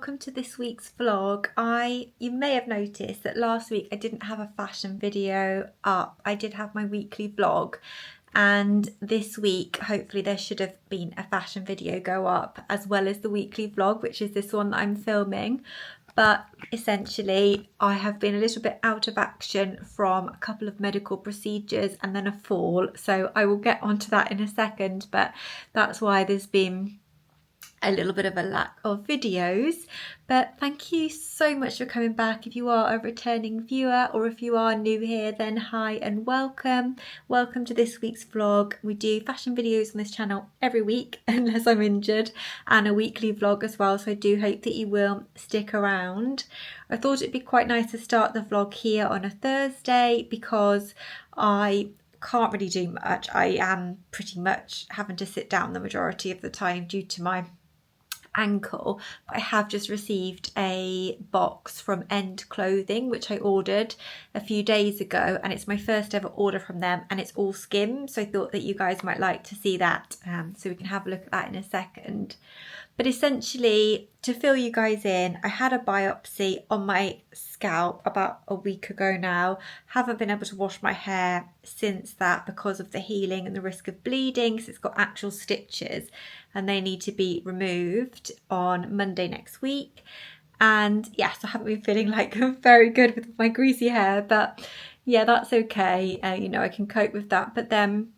welcome to this week's vlog. You may have noticed that last week I didn't have a fashion video up. I did have my weekly vlog, and this week hopefully there should have been a fashion video go up as well as the weekly vlog, which is this one that I'm filming. But essentially I have been a little bit out of action from a couple of medical procedures and then a fall, so I will get onto that in a second, but that's why there's been a little bit of a lack of videos. But thank you so much for coming back. If you are a returning viewer or if you are new here, then hi and welcome to this week's vlog. We do fashion videos on this channel every week unless I'm injured, and a weekly vlog as well, so I do hope that you will stick around. I thought it'd be quite nice to start the vlog here on a Thursday because I can't really do much. I am pretty much having to sit down the majority of the time due to my ankle. I have just received a box from End Clothing, which I ordered a few days ago, and it's my first ever order from them, and it's all Skims, so I thought that you guys might like to see that, so we can have a look at that in a second. But essentially, to fill you guys in, I had a biopsy on my scalp about a week ago now. Haven't been able to wash my hair since that because of the healing and the risk of bleeding, so it's got actual stitches and they need to be removed on Monday next week. And yes, I haven't been feeling like very good with my greasy hair, but yeah, that's okay. You know, I can cope with that. But then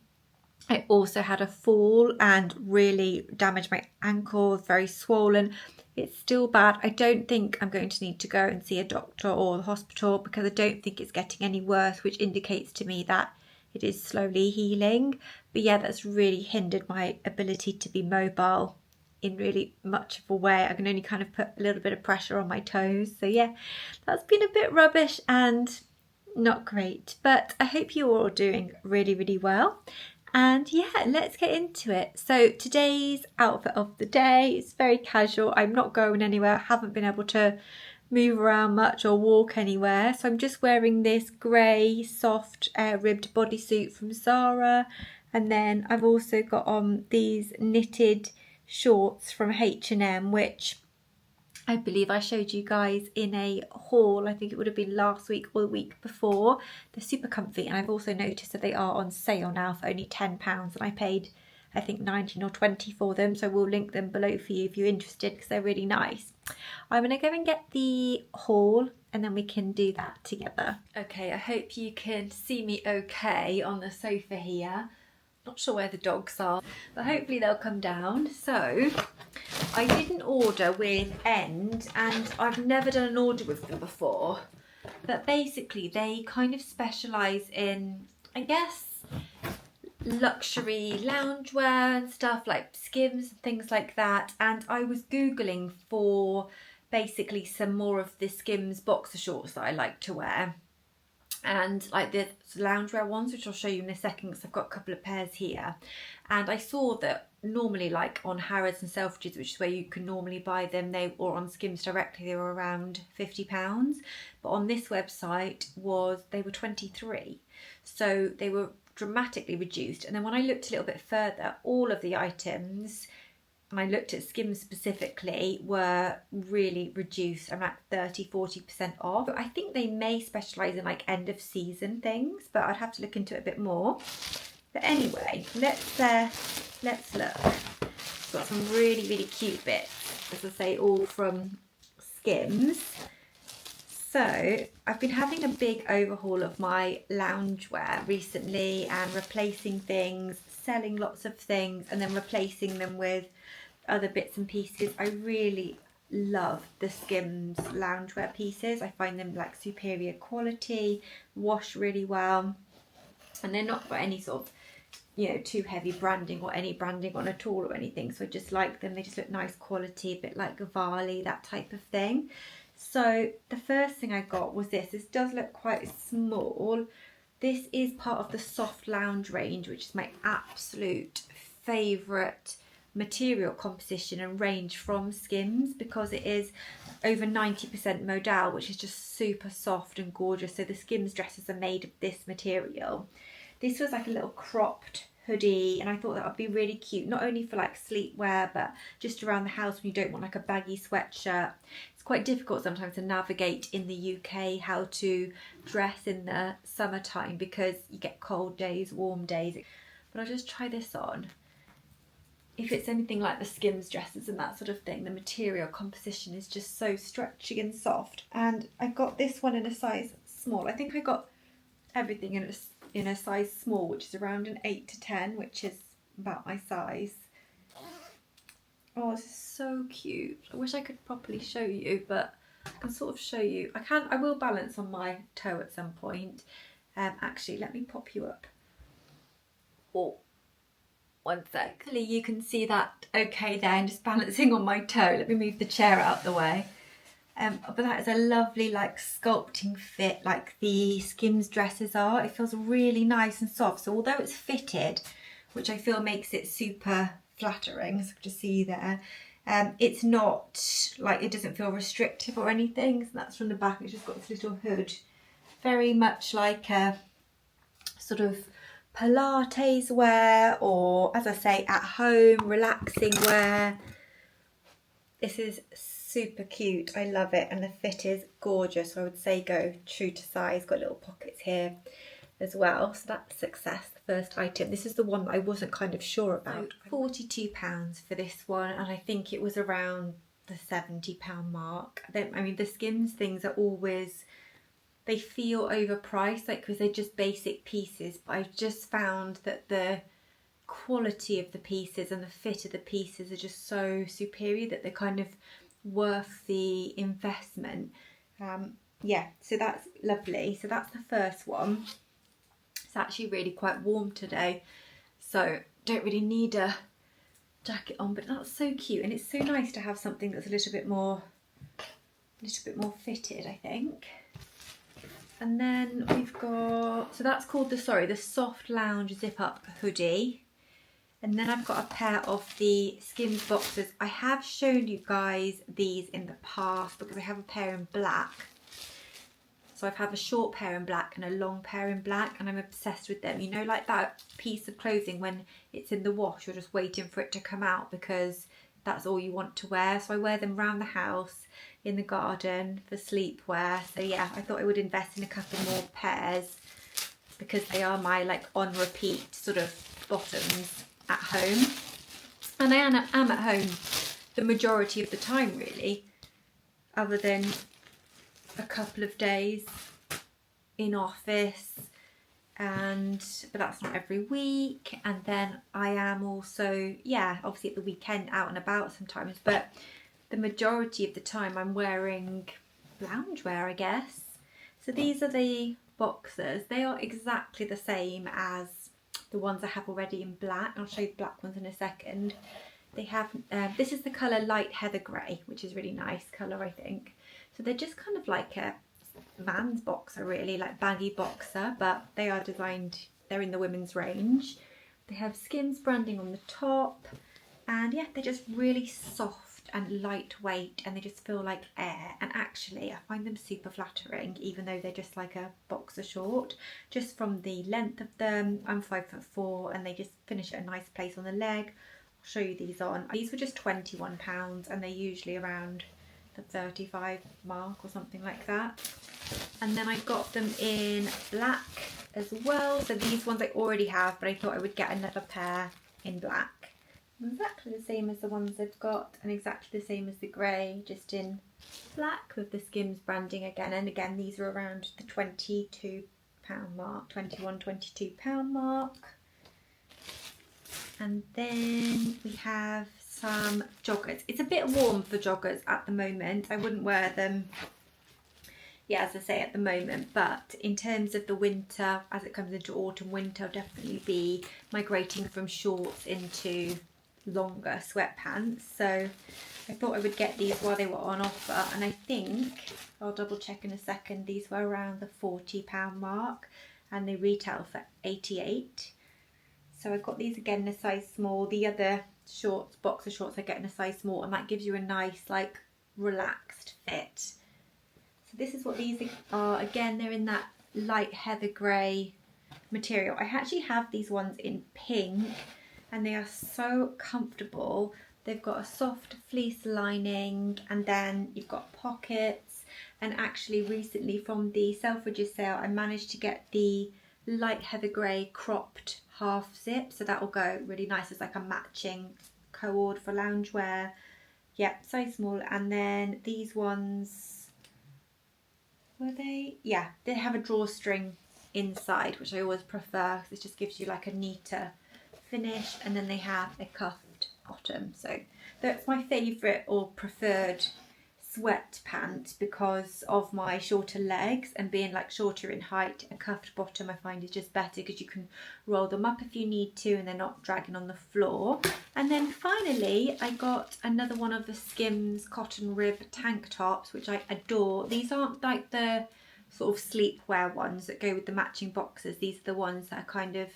I also had a fall and really damaged my ankle, very swollen. It's still bad. I don't think I'm going to need to go and see a doctor or the hospital because I don't think it's getting any worse, which indicates to me that it is slowly healing. But yeah, that's really hindered my ability to be mobile in really much of a way. I can only kind of put a little bit of pressure on my toes. So yeah, that's been a bit rubbish and not great. But I hope you're all doing really, really well. And yeah, let's get into it. So today's outfit of the day is very casual. I'm not going anywhere. I haven't been able to move around much or walk anywhere. So I'm just wearing this grey, soft, ribbed bodysuit from Zara. And then I've also got on these knitted shorts from H&M, which I believe I showed you guys in a haul. I think it would have been last week or the week before. They're super comfy, and I've also noticed that they are on sale now for only £10, and I paid I think 19 or 20 for them, so we'll link them below for you if you're interested because they're really nice. I'm going to go and get the haul and then we can do that together. Okay, I hope you can see me okay on the sofa here. Not sure where the dogs are, but hopefully they'll come down. So I did an order with End, and I've never done an order with them before, but basically they kind of specialise in, I guess, luxury loungewear and stuff like Skims and things like that. And I was googling for basically some more of the Skims boxer shorts that I like to wear, and like the loungewear ones, which I'll show you in a second because I've got a couple of pairs here. And I saw that normally, like on Harrods and Selfridges, which is where you can normally buy them, or on Skims directly, they were around £50, but on this website they were 23, so they were dramatically reduced. And then when I looked a little bit further, all of the items, and I looked at Skims specifically, were really reduced. I'm at 30-40% off. I think they may specialise in like end of season things, but I'd have to look into it a bit more. But anyway, let's look. It's got some really, really cute bits, as I say, all from Skims. So I've been having a big overhaul of my loungewear recently and replacing things, selling lots of things and then replacing them with other bits and pieces. I really love the Skims loungewear pieces. I find them like superior quality, wash really well, and they're not got any sort of, you know, too heavy branding or any branding on at all or anything. So I just like them. They just look nice quality, a bit like Cavalli, that type of thing. So the first thing I got was this. This does look quite small. This is part of the soft lounge range, which is my absolute favourite material composition and range from Skims because it is over 90% modal, which is just super soft and gorgeous. So the Skims dresses are made of this material. This was like a little cropped hoodie, and I thought that would be really cute, not only for like sleepwear but just around the house when you don't want like a baggy sweatshirt. It's quite difficult sometimes to navigate in the UK how to dress in the summertime because you get cold days, warm days. But I'll just try this on. If it's anything like the Skims dresses and that sort of thing, the material composition is just so stretchy and soft. And I got this one in a size small. I think I got everything in a size small, which is around an 8 to 10, which is about my size. Oh, this is so cute. I wish I could properly show you, but I can sort of show you. I will balance on my toe at some point. Actually, let me pop you up. Oh. One sec. Hopefully you can see that okay there. I'm just balancing on my toe. Let me move the chair out the way. But that is a lovely like sculpting fit like the Skims dresses are. It feels really nice and soft. So although it's fitted, which I feel makes it super flattering, as you can see there, it's not like, it doesn't feel restrictive or anything. So that's from the back. It's just got this little hood. Very much like a sort of Pilates wear, or as I say, at home relaxing wear. This is super cute. I love it, and the fit is gorgeous. So I would say go true to size. Got little pockets here as well, so that's success. The first item. This is the one that I wasn't kind of sure about. So £42 for this one, and I think it was around the £70 mark. I mean, the Skims things are always, they feel overpriced, like because they're just basic pieces, but I've just found that the quality of the pieces and the fit of the pieces are just so superior that they're kind of worth the investment. Yeah, so that's lovely. So that's the first one. It's actually really quite warm today, so don't really need a jacket on, but that's so cute, and it's so nice to have something that's a little bit more fitted, I think. And then we've got, so that's called the soft lounge zip up hoodie. And then I've got a pair of the Skims boxers. I have shown you guys these in the past because I have a pair in black. So I've had a short pair in black and a long pair in black, and I'm obsessed with them. You know, like that piece of clothing when it's in the wash, you're just waiting for it to come out because that's all you want to wear. So I wear them around the house, in the garden, for sleepwear. So yeah, I thought I would invest in a couple more pairs because they are my like on repeat sort of bottoms at home. And I am at home the majority of the time really, other than a couple of days in office, but that's not every week. And then I am also, yeah, obviously at the weekend out and about sometimes, but the majority of the time I'm wearing loungewear, I guess. So these are the boxers. They are exactly the same as the ones I have already in black. I'll show you the black ones in a second. They have, this is the colour light heather grey, which is really nice colour, I think. So they're just kind of like a man's boxer really, like baggy boxer, but they are designed, they're in the women's range. They have Skims branding on the top, and yeah, they're just really soft and lightweight, and they just feel like air. And actually I find them super flattering, even though they're just like a boxer short, just from the length of them. I'm 5'4", and they just finish at a nice place on the leg. I'll show you these on. These were just £21, and they're usually around the 35 mark or something like that. And then I got them in black as well. So these ones I already have, but I thought I would get another pair in black. Exactly the same as the ones I've got, and exactly the same as the grey, just in black with the Skims branding again. And again, these are around the £22 mark, £21, £22 mark. And then we have some joggers. It's a bit warm for joggers at the moment. I wouldn't wear them, yeah, as I say, at the moment, but in terms of the winter, as it comes into autumn, winter, I'll definitely be migrating from shorts into longer sweatpants. So I thought I would get these while they were on offer, and I think, I'll double check in a second, these were around the £40 mark, and they retail for £88. So I got these again in a size small. The other shorts, boxer shorts, I get in a size small, and that gives you a nice like relaxed fit. So this is what these are. Again, they're in that light heather grey material. I actually have these ones in pink and they are so comfortable. They've got a soft fleece lining and then you've got pockets, and actually recently from the Selfridges sale I managed to get the light heather grey cropped half zip, so that will go really nice as like a matching cord for loungewear. Yep, so small. And then these ones, were they? Yeah, they have a drawstring inside, which I always prefer because it just gives you like a neater finish. And then they have a cuffed bottom, so that's my favourite or preferred sweat pant because of my shorter legs, and being like shorter in height, a cuffed bottom I find is just better because you can roll them up if you need to and they're not dragging on the floor. And then finally I got another one of the Skims cotton rib tank tops, which I adore. These aren't like the sort of sleepwear ones that go with the matching boxers. These are the ones that are kind of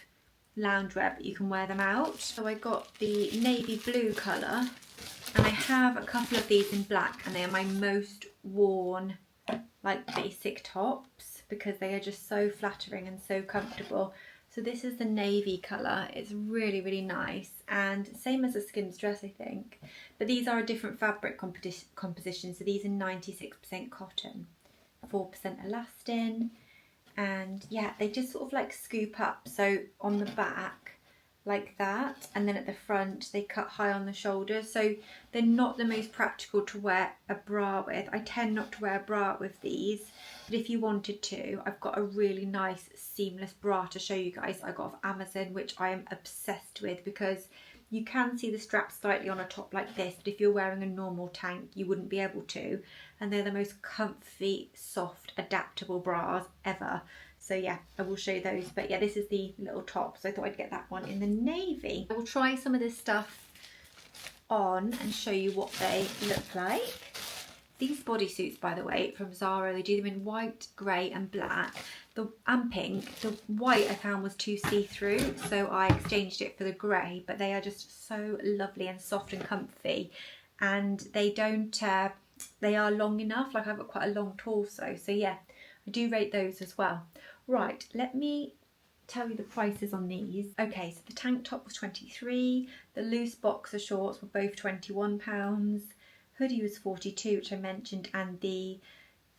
loungewear but you can wear them out. So I got the navy blue colour, and I have a couple of these in black, and they are my most worn like basic tops because they are just so flattering and so comfortable. So this is the navy colour. It's really, really nice, and same as a Skims dress I think, but these are a different fabric composition. So these are 96% cotton, 4% elastin, and yeah, they just sort of like scoop up, so on the back like that, and then at the front they cut high on the shoulders, so they're not the most practical to wear a bra with. I tend not to wear a bra with these, but if you wanted to, I've got a really nice seamless bra to show you guys I got off Amazon, which I am obsessed with because you can see the strap slightly on a top like this, but if you're wearing a normal tank you wouldn't be able to, and they're the most comfy, soft, adaptable bras ever. So yeah, I will show you those. But yeah, this is the little top, so I thought I'd get that one in the navy. I will try some of this stuff on and show you what they look like. These bodysuits, by the way, from Zara, they do them in white, grey and black and pink. The white I found was too see-through, so I exchanged it for the grey, but they are just so lovely and soft and comfy, and they don't, they are long enough, like I've got quite a long torso, so yeah, I do rate those as well. Right, let me tell you the prices on these. Okay, so the tank top was 23, the loose boxer shorts were both £21, hoodie was 42, which I mentioned, and the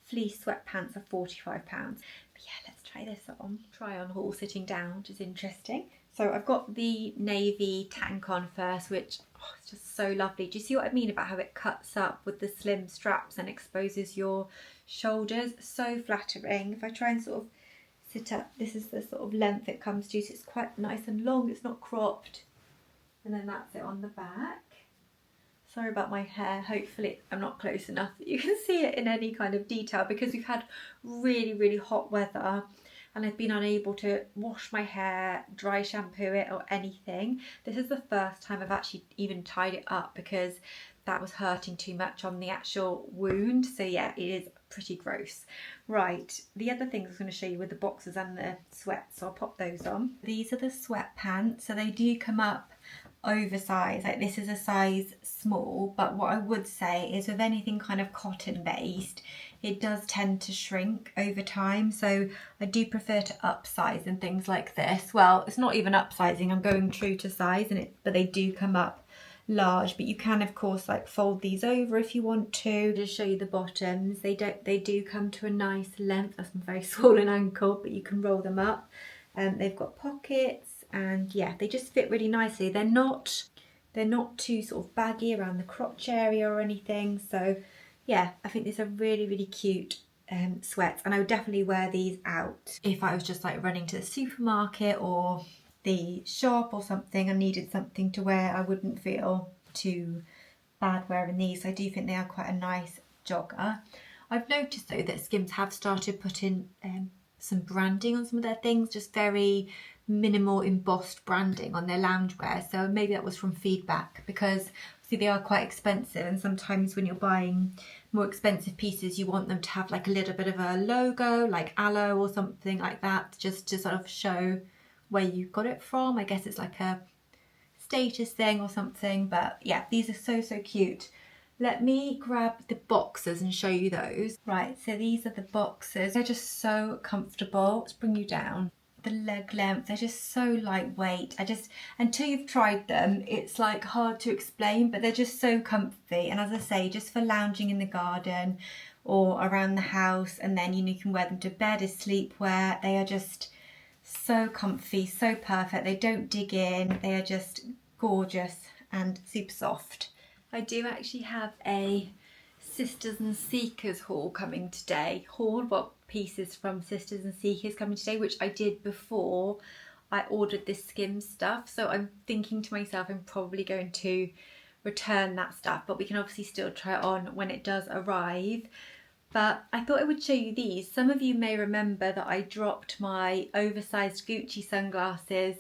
fleece sweatpants are £45. But yeah, let's try this on. Try on haul sitting down, which is interesting. So I've got the navy tank on first, which it's just so lovely. Do you see what I mean about how it cuts up with the slim straps and exposes your shoulders? So flattering. If I try and sort of sit up, this is the sort of length it comes to, so it's quite nice and long, it's not cropped. And then that's it on the back. Sorry about my hair, hopefully I'm not close enough that you can see it in any kind of detail because we've had really, really hot weather and I've been unable to wash my hair, dry shampoo it or anything. This is the first time I've actually even tied it up because that was hurting too much on the actual wound. So yeah, it is pretty gross. Right, the other things I was going to show you were the boxers and the sweats, so I'll pop those on. These are the sweatpants, so they do come up oversized, like this is a size small, but what I would say is with anything kind of cotton based, it does tend to shrink over time, so I do prefer to upsize and things like this. Well, it's not even upsizing, I'm going true to size, but they do come up large, but you can of course like fold these over if you want to. Just show you the bottoms, they do come to a nice length. That's my very swollen ankle, but you can roll them up, and they've got pockets, and yeah, they just fit really nicely. They're not too sort of baggy around the crotch area or anything, so yeah, I think these are really, really cute sweats, and I would definitely wear these out if I was just like running to the supermarket or the shop or something and needed something to wear. I wouldn't feel too bad wearing these. I do think they are quite a nice jogger. I've noticed though that Skims have started putting some branding on some of their things, just very minimal embossed branding on their loungewear, so maybe that was from feedback because see they are quite expensive, and sometimes when you're buying more expensive pieces you want them to have like a little bit of a logo like aloe or something like that, just to sort of show where you got it from. I guess it's like a status thing or something, but yeah, these are so cute. Let me grab the boxers and show you those. Right, so these are the boxers. They're just so comfortable. Let's bring you down. the leg length, they're just so lightweight. Until you've tried them, it's like hard to explain, but they're just so comfy. And as I say, just for lounging in the garden or around the house, and then you can wear them to bed as sleepwear. They are just so comfy, so perfect. They don't dig in, they are just gorgeous and super soft. I do actually have a Sisters and Seekers haul coming today. Pieces from Sisters and Seekers coming today, which I did before I ordered this Skims stuff. So I'm thinking to myself, I'm probably going to return that stuff, but we can obviously still try it on when it does arrive. But I thought I would show you these. Some of you may remember that I dropped my oversized Gucci sunglasses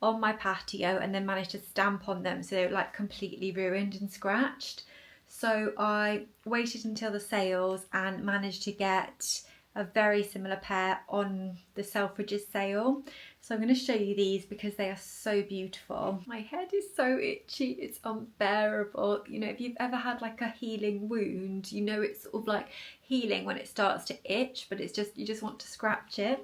on my patio and then managed to stamp on them, so they were like completely ruined and scratched. So I waited until the sales and managed to get a very similar pair on the Selfridges sale. So I'm going to show you these because they are so beautiful. My head is so itchy, it's unbearable. You know, if you've ever had like a healing wound, you know it's sort of like healing when it starts to itch, but it's just, you just want to scratch it.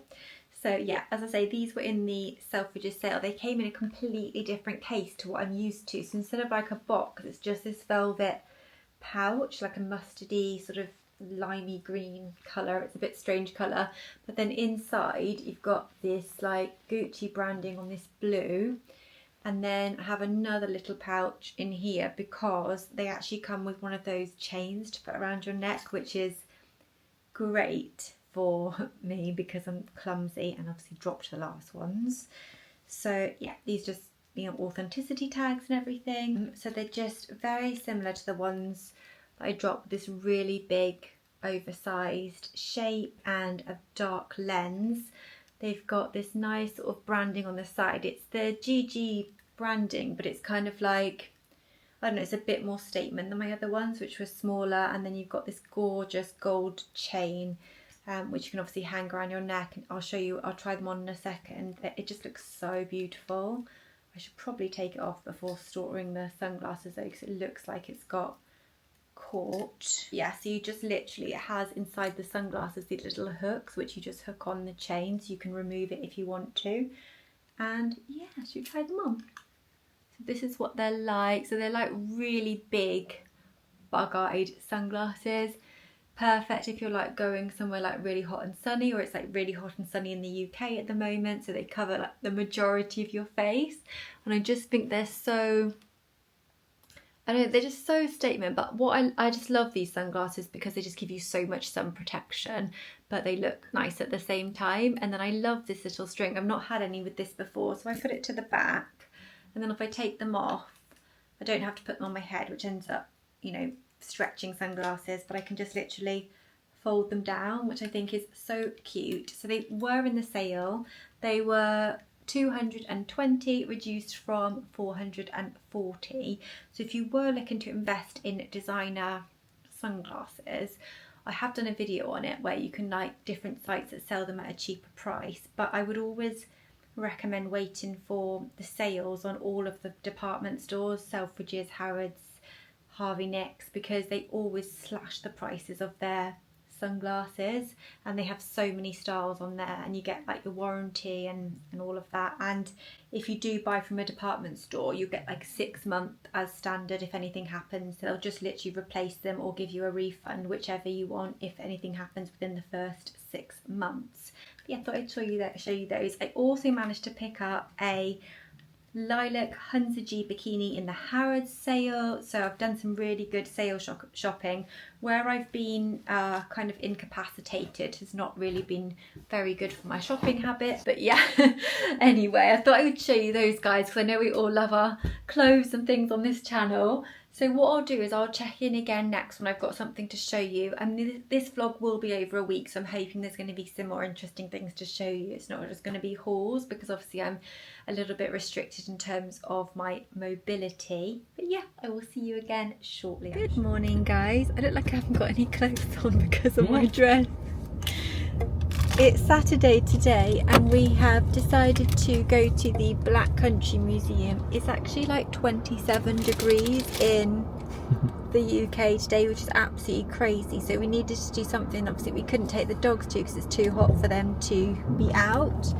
So yeah, as I say, these were in the Selfridges sale. They came in a completely different case to what I'm used to. So instead of like a box, it's just this velvet pouch, like a mustardy sort of limey green colour. It's a bit strange colour, but then inside you've got this like Gucci branding on this blue, and then I have another little pouch in here because they actually come with one of those chains to put around your neck, which is great for me because I'm clumsy and obviously dropped the last ones. So yeah, these just, you know, authenticity tags and everything. So they're just very similar to the ones that I dropped, this really big oversized shape and a dark lens. They've got this nice sort of branding on the side. It's the GG branding, but it's kind of like, I don't know, it's a bit more statement than my other ones, which were smaller. And then you've got this gorgeous gold chain, which you can obviously hang around your neck. And I'll show you, I'll try them on in a second. It just looks so beautiful. I should probably take it off before storing the sunglasses though, because it looks like it's got caught. Yeah, so you just literally, it has inside the sunglasses these little hooks which you just hook on the chain, so you can remove it if you want to. And yeah, so you try them on. So this is what they're like. So they're like really big bug-eyed sunglasses. Perfect if you're like going somewhere like really hot and sunny, or it's like really hot and sunny in the UK at the moment, so they cover like the majority of your face. And I just think they're so, I don't know, they're just so statement. But what I just love these sunglasses because they just give you so much sun protection, but they look nice at the same time. And then I love this little string. I've not had any with this before, so I put it to the back, and then if I take them off, I don't have to put them on my head, which ends up, you know, stretching sunglasses, but I can just literally fold them down, which I think is so cute. So they were in the sale. They were $220, reduced from $440. So if you were looking to invest in designer sunglasses, I have done a video on it where you can like different sites that sell them at a cheaper price, but I would always recommend waiting for the sales on all of the department stores, Selfridges, Harrods, Harvey Nicks, because they always slash the prices of their sunglasses, and they have so many styles on there, and you get like the warranty and all of that. And if you do buy from a department store, you get like 6 months as standard. If anything happens, they'll just literally replace them or give you a refund, whichever you want, if anything happens within the first 6 months. But yeah, I thought I'd show you those. I also managed to pick up a lilac Hunsaji bikini in the Harrods sale. So I've done some really good sale shopping. Where I've been kind of incapacitated has not really been very good for my shopping habits, but yeah. Anyway, I thought I would show you those guys because I know we all love our clothes and things on this channel. So what I'll do is I'll check in again next when I've got something to show you. And this vlog will be over a week, so I'm hoping there's going to be some more interesting things to show you. It's not just going to be hauls, because obviously I'm a little bit restricted in terms of my mobility. But yeah, I will see you again shortly. Good morning, guys. I look like I haven't got any clothes on because of my dress. It's Saturday today, and we have decided to go to the Black Country Museum. It's actually like 27 degrees in the UK today, which is absolutely crazy. So we needed to do something. Obviously we couldn't take the dogs to because it's too hot for them to be out.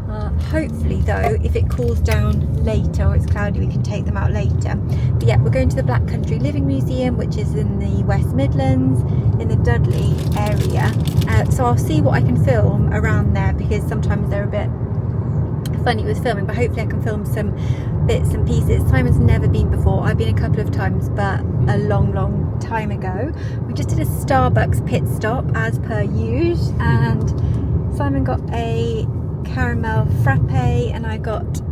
Hopefully though, if it cools down later or it's cloudy, we can take them out later. But yeah, we're going to the Black Country Living Museum, which is in the West Midlands, in the Dudley area. So I'll see what I can film around there, because sometimes they're a bit funny with filming, but hopefully I can film some bits and pieces. Simon's never been before. I've been a couple of times, but a long time ago. We just did a Starbucks pit stop as per usual, and Simon got a caramel frappe and I got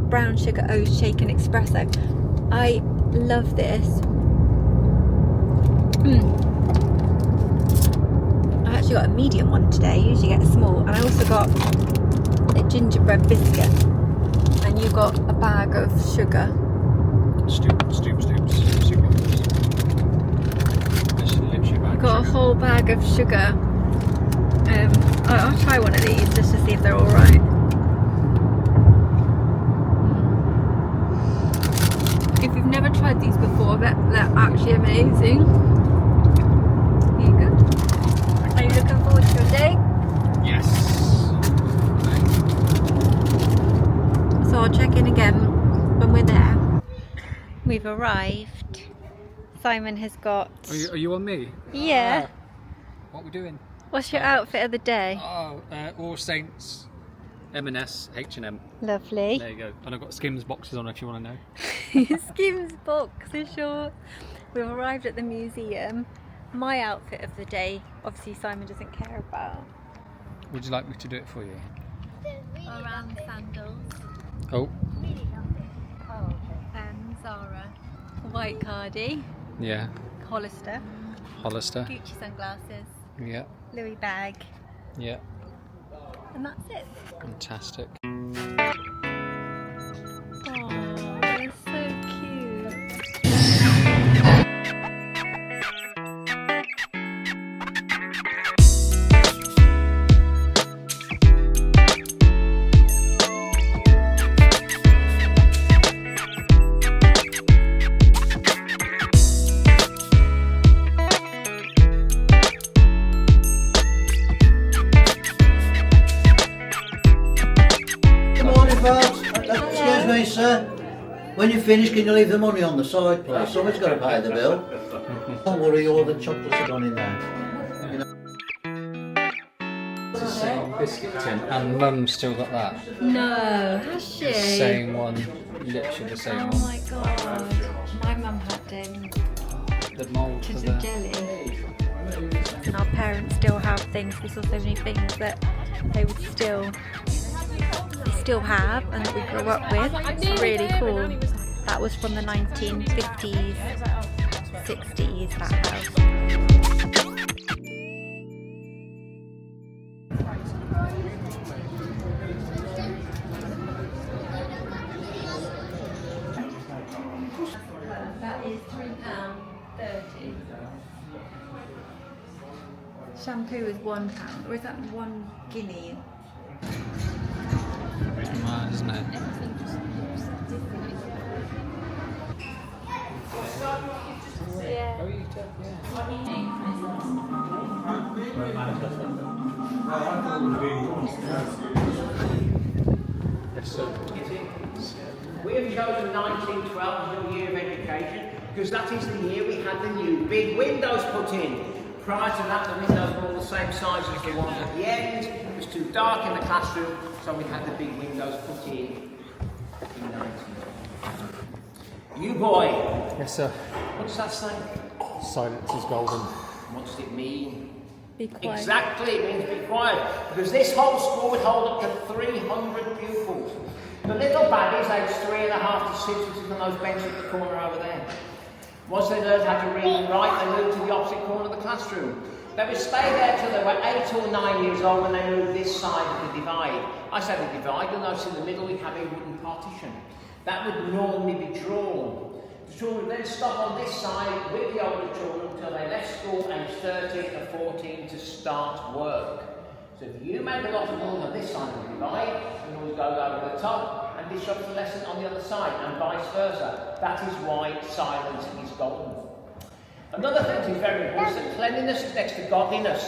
brown sugar oat shaken espresso. I love this. I actually got a medium one today. I usually get a small, and I also got a gingerbread biscuit, and you got a bag of sugar. Stoops. I got a whole bag of sugar. I'll try one of these just to see if they're alright. If you've never tried these before, they're actually amazing. Here you go. Are you looking forward to your day? Yes. So I'll check in again when we're there. We've arrived. Simon has got... Are you on me? Yeah. What are we doing? What's your outfit of the day? Oh, All Saints, M&S, H&M. Lovely. There you go. And I've got Skims boxes on if you want to know. Skims box for sure. We've arrived at the museum. My outfit of the day, obviously Simon doesn't care about. Would you like me to do it for you? Around sandals. Oh. Zara. White cardi. Yeah. Hollister. Gucci sunglasses. Yeah. Louis bag. Yeah. And that's it. Fantastic. Oh, they're so cute. Excuse me, sir. When you finish, can you leave the money on the side, please? Someone's got to pay the bill. Don't worry, all the chocolates are gone in there. It's the same biscuit tin, and Mum's still got that. No, has she? Same one, literally the same one. Oh my god. My mum had The mould for the jelly. Our parents still have things. We saw so many things that they would still have and that we grew up with. It's really cool. That was from the 1950s, 60s, that house. That is £3.30. Shampoo is £1, or is that 1 guinea? Mad, isn't it? Yeah. We have chosen 1912 as your year of education because that is the year we had the new big windows put in. Prior to that, the windows were all the same size as the ones at the end. It was too dark in the classroom, so we had the big windows put in 1912. You boy. Yes, sir. What does that say? Silence is golden. What does it mean? Be quiet. Exactly, it means be quiet. Because this whole school would hold up to 300 pupils. The little baddies, aged 3.5 to 6, which is on those benches at the corner over there. Once they learned how to read and write, they moved to the opposite corner of the classroom. They would stay there till they were 8 or 9 years old when they moved this side of the divide. I say the divide, you'll notice in the middle we have a wooden partition. That would normally be drawn. The children would then stop on this side with the older children until they left school aged 13 or 14 to start work. So if you made a lot of noise on this side of the divide, you always go over the top and disrupt the lesson on the other side, and vice versa. That is why silence is golden. Another thing that is very important, cleanliness next to godliness.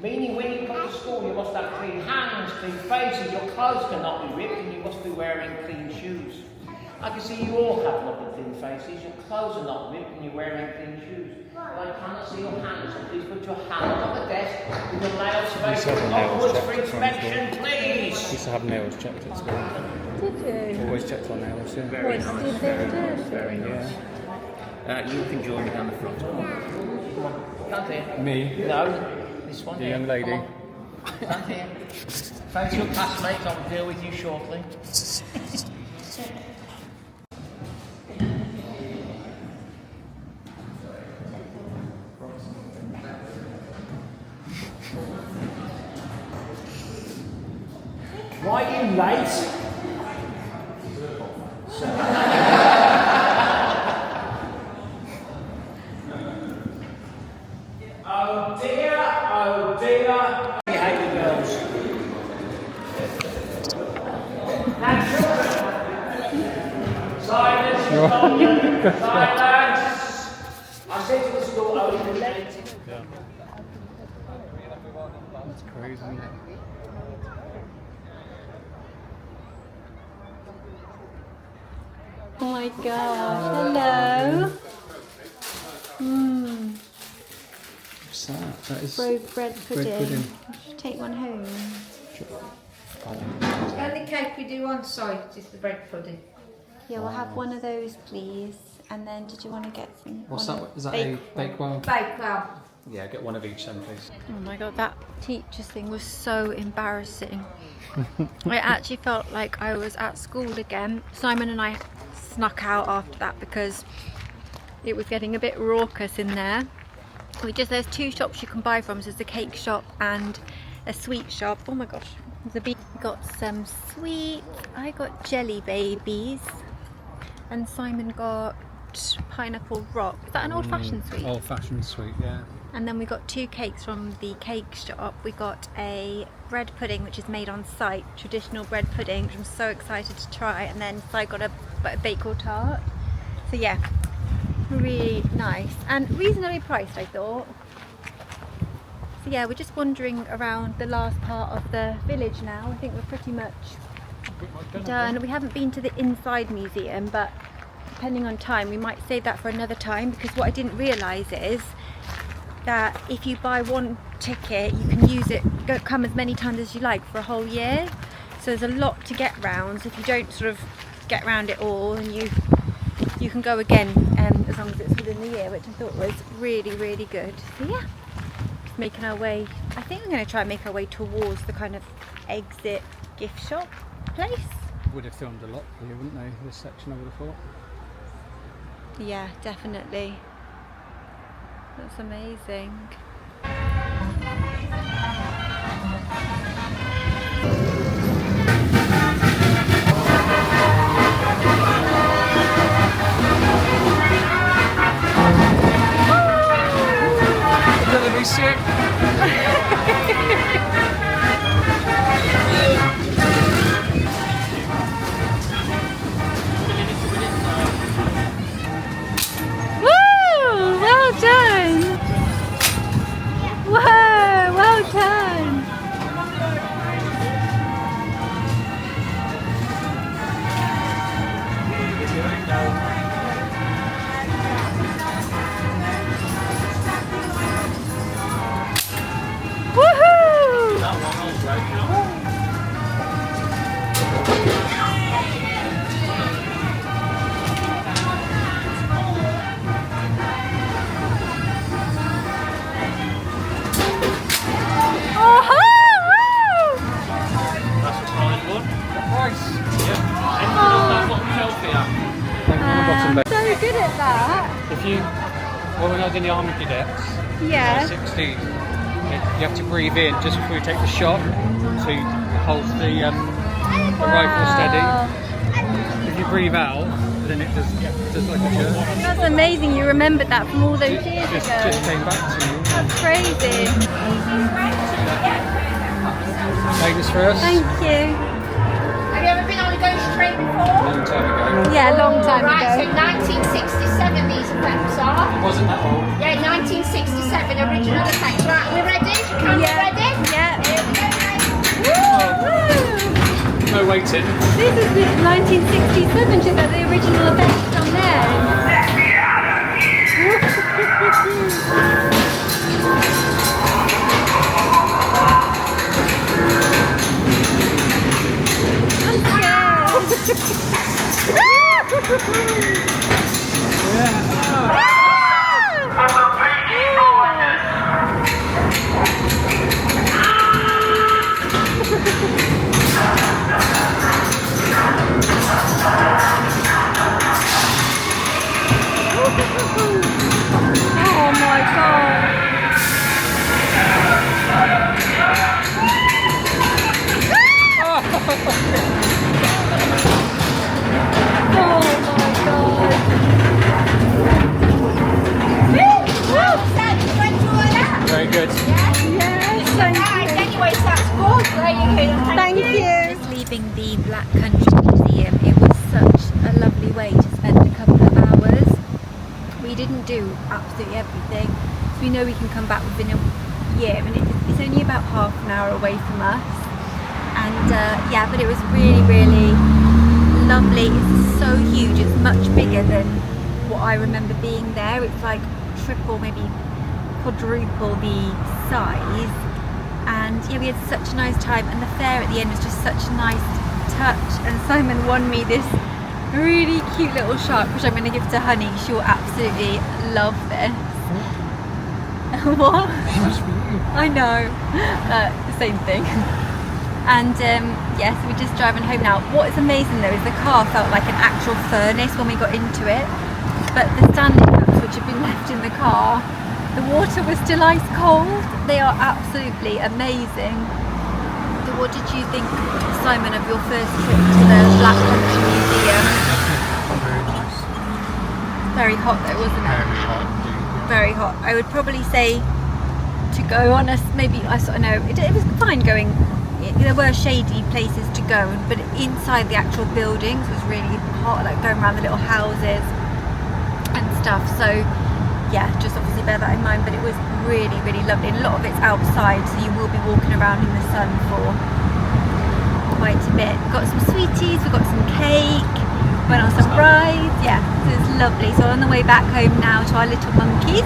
Meaning when you come to school, you must have clean hands, clean faces, your clothes cannot be ripped and you must be wearing clean shoes. I can see you all have lovely clean faces. Your clothes are not ripped and you're wearing clean shoes. But I cannot see your hands, so please put your hands on the desk with the nail space upwards for inspection, please. Used to have nails checked at school. Did you? Always checked our nails, yeah. Very What, nice. did they do? Very nice. You can join me down the front. Come on. Stand here. Me? No, this one The here. young lady. Come on. Stand here. Face your classmates, I will deal with you shortly. Why are you late? Oh dear, oh dear. I hate the girls. Now children, silence, children, silence. I said to the school, I was late. That's crazy, isn't it? Oh my gosh, hello. What's that? That is Bread pudding. pudding. I should take one home. The only cake we do on site is the bread pudding. Yeah, we'll have one of those, please. And then, did you want to get some? What's one that? of- Is that a bakewell? Bakewell. Yeah, get one of each then, please. Oh my god, that teacher's thing was so embarrassing. I actually felt like I was at school again. Simon and I snuck out after that because it was getting a bit raucous in there. There's two shops you can buy from. So there's a cake shop and a sweet shop. Oh my gosh, we got some sweets. I got jelly babies, and Simon got pineapple rock. Is that an old-fashioned sweet? Old-fashioned sweet, yeah. And then we got two cakes from the cake shop. We got a bread pudding, which is made on site, traditional bread pudding, which I'm so excited to try. And then I got a bakewell tart. So yeah, really nice and reasonably priced, I thought. So yeah, we're just wandering around the last part of the village now. I think we're pretty much done. We haven't been to the inside museum, but depending on time, we might save that for another time, because what I didn't realise is that if you buy one ticket, you can use it, come as many times as you like for a whole year. So there's a lot to get round. So if you don't sort of get round it all, and you can go again as long as it's within the year, which I thought was really, really good. So yeah, just making our way. I think I'm going to try and make our way towards the kind of exit gift shop place. Would have filmed a lot here, wouldn't they? This section, I would have thought. Yeah, definitely. That's amazing. You're gonna be sick. Well done! Whoa, well done! So good at that. If you, well, when I was in the army cadets, Yeah. 16, you have to breathe in just before you take the shot, so you hold the rifle steady. If you breathe out, then it does like a jerk. That's amazing. You remembered that from all those years Just ago. came back to you. That's crazy. Ladies first. Thank you. Have you ever been on a ghost train before? Long time ago. Yeah, a long time Right, so ago. 1967 these effects are. It wasn't that old. Yeah, 1967 original effects. Right, we're ready? Camera Yeah. ready? Yeah. Here we go, guys. Woo! No waiting. This is the 1967, she's got the original effect on there. Oh my god. Very good. Yes, thank you. Anyway, so that's good. There you go. Thank you. Just leaving the Black Country Museum, it was such a lovely way to spend a couple of hours. We didn't do absolutely everything, so we know we can come back within a year, and it's only about half an hour away from us. And yeah, but it was really, really lovely. It's so huge, it's much bigger than what I remember being there. It's like triple, maybe quadruple the size. And yeah, we had such a nice time, and the fair at the end was just such a nice touch. And Simon won me this really cute little shark, which I'm going to give to Honey. She will absolutely love this. What? I know, the same thing. And yes, we're just driving home now. What is amazing though is the car felt like an actual furnace when we got into it, but the standing cups which had been left in the car, the water was still ice cold. They are absolutely amazing. So what did you think, Simon, of your first trip to the Black Country Museum? Very nice. Very hot though, wasn't it? Very hot indeed. Very hot. I would probably say to go on a, maybe, I sort of know, it was fine going, there were shady places to go, but inside the actual buildings was really hot, like going around the little houses and stuff. So yeah, just obviously bear that in mind, but it was really, really lovely, and a lot of it's outside, so you will be walking around in the sun for quite a bit. We got some sweeties, we got some cake, went on some rides, yeah, so it's lovely. So on the way back home now to our little monkeys,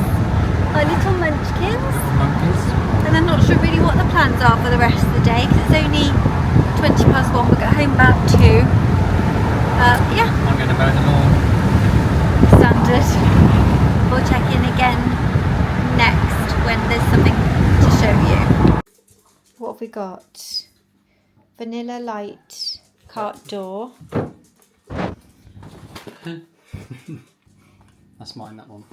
our little munchkins, and I'm not sure really what the plans are for the rest of the day, because it's only 1, we'll get home about 2. Yeah, I'm going to mow the lawn. standard. We'll check in again next when there's something to show you. What have we got? Vanilla light cart door. That's mine, that one.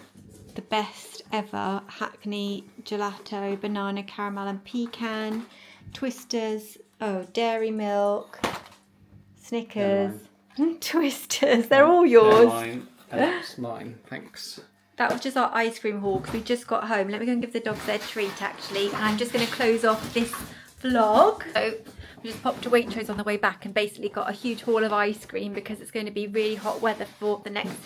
The best ever Hackney gelato, banana, caramel and pecan. Twisters, oh, dairy milk, Snickers, Twisters, they're all yours. They're mine, and that's mine, thanks. That was just our ice cream haul because we just got home. Let me go and give the dogs their treat actually. And I'm just going to close off this vlog. So we just popped to Waitrose on the way back and basically got a huge haul of ice cream because it's going to be really hot weather for the next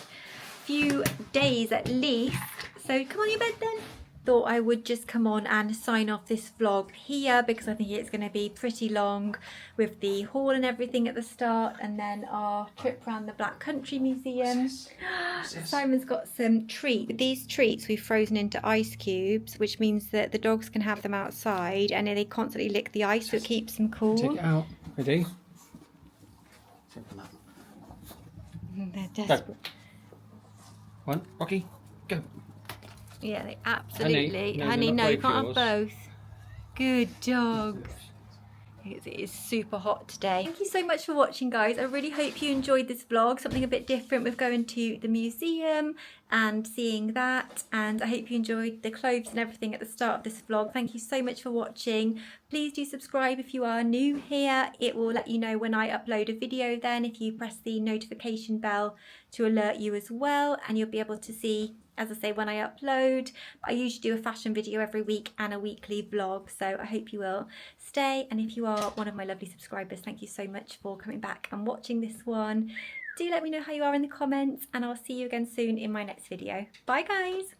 few days at least. So come on your bed then. Thought I would just come on and sign off this vlog here because I think it's going to be pretty long with the haul and everything at the start, and then our trip around the Black Country Museum. Simon's got some treats. These treats we've frozen into ice cubes, which means that the dogs can have them outside and they constantly lick the ice so it keeps them cool. Take it out. Ready? They're desperate. Go. One, Rocky, go. Yeah, they absolutely. Honey, no, no, you can't yours. have both. Good dogs. It is super hot today. Thank you so much for watching, guys. I really hope you enjoyed this vlog. Something a bit different with going to the museum and seeing that. And I hope you enjoyed the clothes and everything at the start of this vlog. Thank you so much for watching. Please do subscribe if you are new here. It will let you know when I upload a video then if you press the notification bell to alert you as well. And you'll be able to see, as I say, when I upload. I usually do a fashion video every week and a weekly vlog, so I hope you will stay. And if you are one of my lovely subscribers, thank you so much for coming back and watching this one. Do let me know how you are in the comments, and I'll see you again soon in my next video. Bye guys!